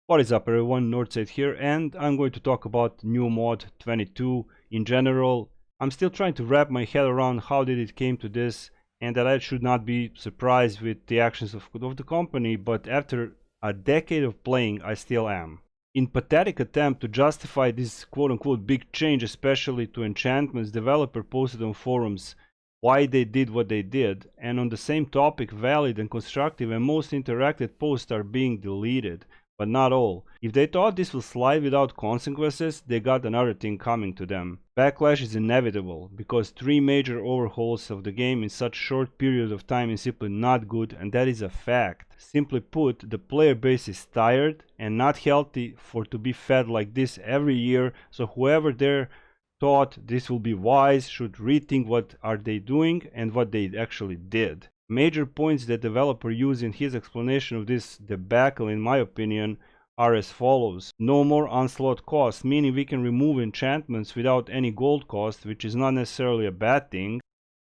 What is up everyone, Northside here, and I'm going to talk about new mod 22 in general. I'm still trying to wrap my head around how did it came to this, and that I should not be surprised with the actions of the company, but after a decade of playing I still am. In pathetic attempt to justify this quote-unquote big change, especially to enchantments, developer posted on forums why they did what they did, and on the same topic valid and constructive and most interacted posts are being deleted. But not all. If they thought this will slide without consequences, they got another thing coming to them. Backlash is inevitable, because 3 major overhauls of the game in such short period of time is simply not good, and that is a fact. Simply put, the player base is tired and not healthy for to be fed like this every year, so whoever there thought this will be wise should rethink what are they doing and what they actually did. Major points that developer used in his explanation of this debacle, in my opinion, are as follows. No more onslaught cost, meaning we can remove enchantments without any gold cost, which is not necessarily a bad thing.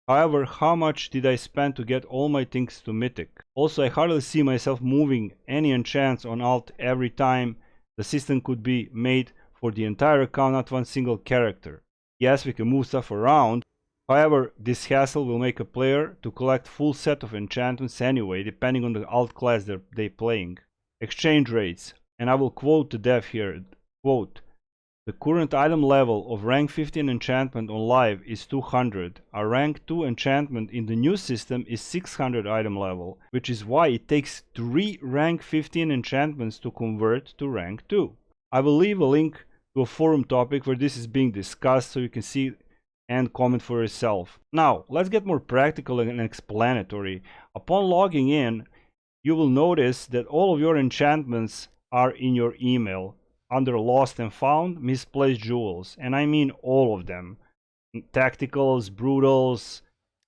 However, how much did I spend to get all my things to mythic? Also, I hardly see myself moving any enchants on alt every time. The system could be made for the entire account, not one single character. Yes, we can move stuff around. However, this hassle will make a player to collect full set of enchantments anyway, depending on the alt class they're playing. Exchange rates, and I will quote the dev here, quote, "The current item level of rank 15 enchantment on live is 200. A rank 2 enchantment in the new system is 600 item level, which is why it takes 3 rank 15 enchantments to convert to rank 2. I will leave a link to a forum topic where this is being discussed so you can see and comment for yourself. Now, let's get more practical and explanatory. Upon logging in, you will notice that all of your enchantments are in your email under lost and found, misplaced jewels, and I mean all of them. Tacticals, brutals,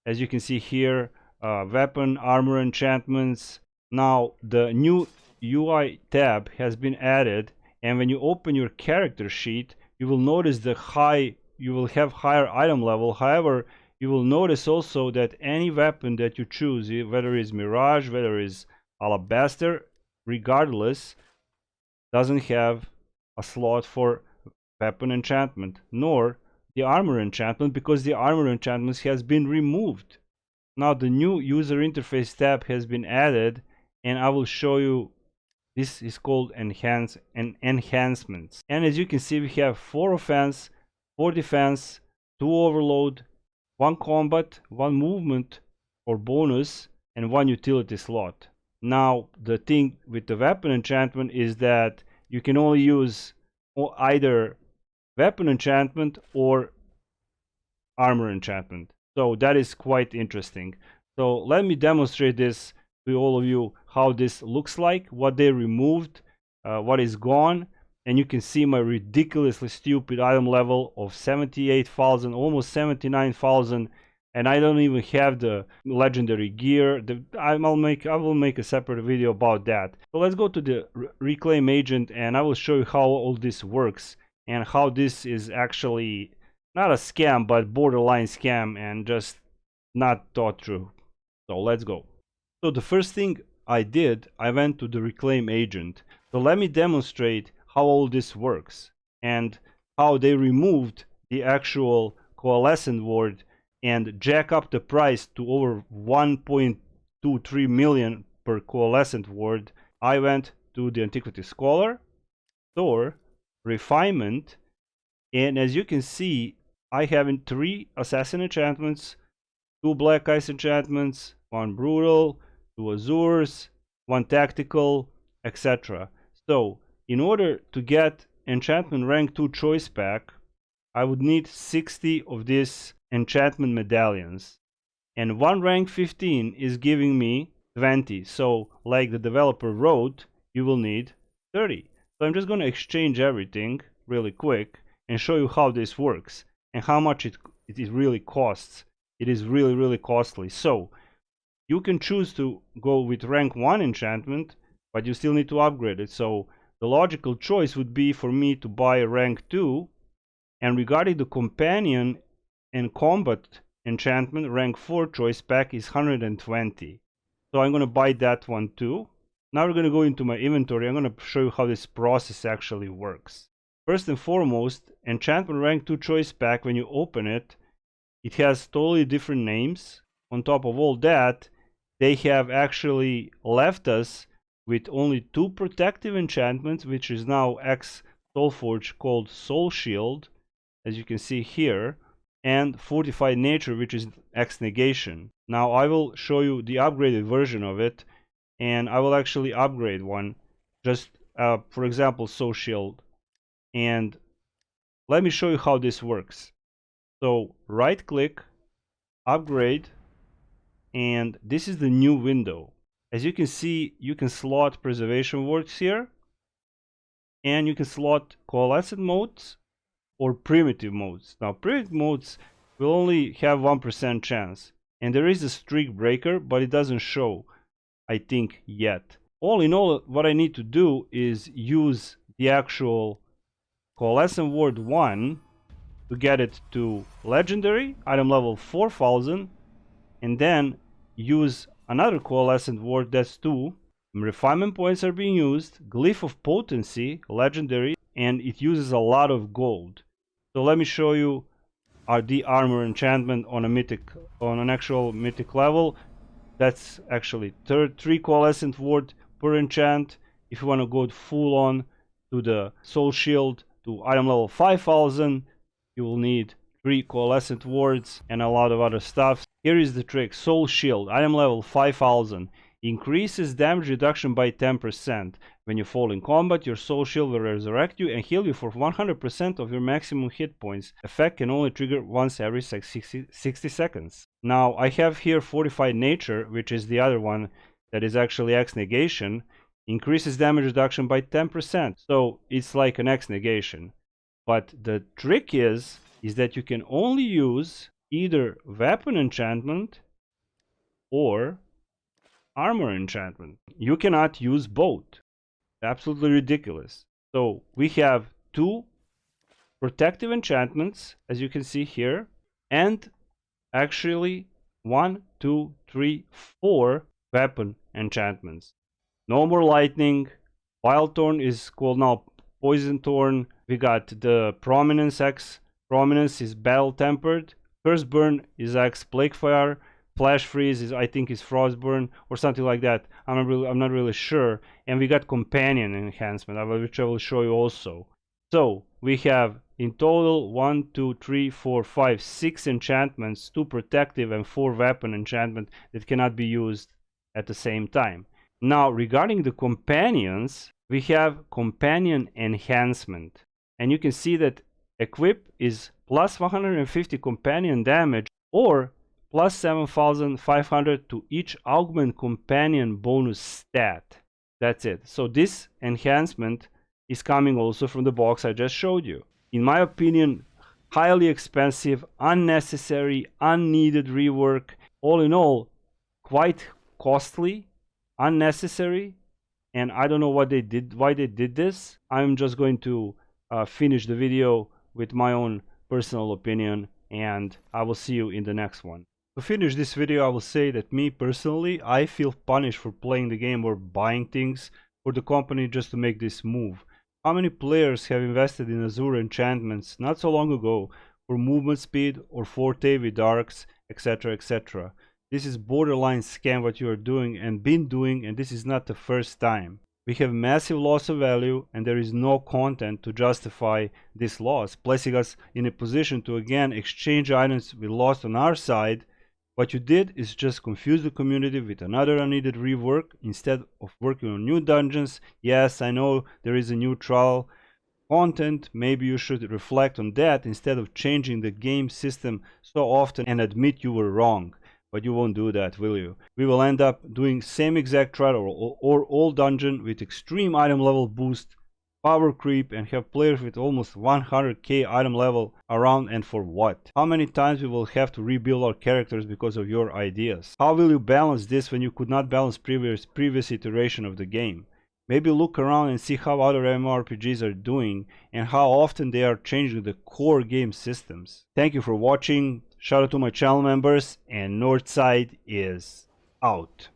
as you can see here, weapon, armor enchantments. Now, the new UI tab has been added, and when you open your character sheet, you will notice you will have higher item level. However, you will notice also that any weapon that you choose, whether it's Mirage, whether it's Alabaster, regardless, doesn't have a slot for weapon enchantment, nor the armor enchantment, because the armor enchantment has been removed. Now the new user interface tab has been added, and I will show you. This is called enhancements. And as you can see, we have 4 offense, 4 defense, 2 overload, 1 combat, 1 movement or bonus, and 1 utility slot. Now, the thing with the weapon enchantment is that you can only use either weapon enchantment or armor enchantment. So that is quite interesting. So let me demonstrate this to all of you, how this looks like, what they removed, what is gone. And you can see my ridiculously stupid item level of 78,000, almost 79,000, and I don't even have the legendary gear. I will make a separate video about that. So let's go to the reclaim agent, and I will show you how all this works and how this is actually not a scam, but borderline scam and just not thought through. So let's go. So the first thing I did, I went to the reclaim agent. So let me demonstrate how all this works and how they removed the actual coalescent ward and jack up the price to over 1.23 million per coalescent ward. I went to the Antiquity Scholar, store, refinement, and as you can see, I have 3 assassin enchantments, 2 black ice enchantments, 1 brutal, 2 azures, 1 tactical, etc. So in order to get enchantment rank 2 choice pack, I would need 60 of these enchantment medallions, and 1 rank 15 is giving me 20. So like the developer wrote, you will need 30. So I'm just going to exchange everything really quick and show you how this works and how much it really costs. It is really costly. So you can choose to go with rank 1 enchantment, but you still need to upgrade it. So the logical choice would be for me to buy a rank 2, and regarding the companion and combat enchantment, rank 4 choice pack is 120. So I'm going to buy that one too. Now we're going to go into my inventory. I'm going to show you how this process actually works. First and foremost, Enchantment Rank 2 Choice Pack, when you open it, it has totally different names. On top of all that, they have actually left us with only 2 protective enchantments, which is now X Soulforge called Soul Shield, as you can see here, and Fortified Nature, which is X Negation. Now I will show you the upgraded version of it, and I will actually upgrade one, just for example Soul Shield. And let me show you how this works. So right click, upgrade, and this is the new window. As you can see, you can slot preservation words here, and you can slot coalescent modes or primitive modes. Now primitive modes will only have 1% chance, and there is a streak breaker, but it doesn't show, I think, yet. All in all, what I need to do is use the actual coalescent word 1 to get it to legendary, item level 4000, and then use another coalescent word, that's 2. Refinement points are being used, glyph of potency, legendary, and it uses a lot of gold. So let me show you the armor enchantment on a mythic, on an actual mythic level. That's actually 3 coalescent word per enchant. If you want to go full on to the soul shield to item level 5000, you will need 3 coalescent words and a lot of other stuff. Here is the trick. Soul shield, item level 5000, increases damage reduction by 10%. When you fall in combat, your soul shield will resurrect you and heal you for 100% of your maximum hit points. Effect can only trigger once every 60 seconds. Now I have here Fortified Nature, which is the other one that is actually X Negation, increases damage reduction by 10%. So it's like an X Negation. But the trick is that you can only use either weapon enchantment or armor enchantment. You cannot use both. Absolutely ridiculous. So we have 2 protective enchantments, as you can see here, and actually 1, 2, 3, 4 weapon enchantments. No more lightning. Wild Thorn is called now Poison Thorn. We got the Prominence X. Prominence is Battle Tempered. Curse Burn is X Plague Fire. Flash Freeze is, I think, is Frostburn or something like that. I'm not really sure. And we got Companion enhancement, which I will show you also. So we have in total 1, 2, 3, 4, 5, 6 enchantments, 2 protective and 4 weapon enchantment that cannot be used at the same time. Now regarding the companions, we have companion enhancement, and you can see that equip is plus 150 companion damage or plus 7500 to each augment companion bonus stat. That's it. So this enhancement is coming also from the box I just showed you. In my opinion, highly expensive, unnecessary, unneeded rework. All in all, quite costly, unnecessary, and I don't know what they did, why they did this. I'm just going to finish the video with my own personal opinion, and I will see you in the next one. To finish this video, I will say that me personally, I feel punished for playing the game or buying things for the company just to make this move. How many players have invested in Azure enchantments not so long ago for movement speed or forte with arcs, etc, etc. This is borderline scam what you are doing and been doing, and this is not the first time. We have massive loss of value and there is no content to justify this loss, placing us in a position to again exchange items we lost on our side. What you did is just confuse the community with another unneeded rework instead of working on new dungeons. Yes, I know there is a new trial content. Maybe you should reflect on that instead of changing the game system so often and admit you were wrong. But you won't do that, will you? We will end up doing same exact trial or old dungeon with extreme item level boost, power creep, and have players with almost 100k item level around, and for what? How many times we will have to rebuild our characters because of your ideas? How will you balance this when you could not balance previous iteration of the game? Maybe look around and see how other MMORPGs are doing and how often they are changing the core game systems. Thank you for watching. Shout out to my channel members, and Northside is out.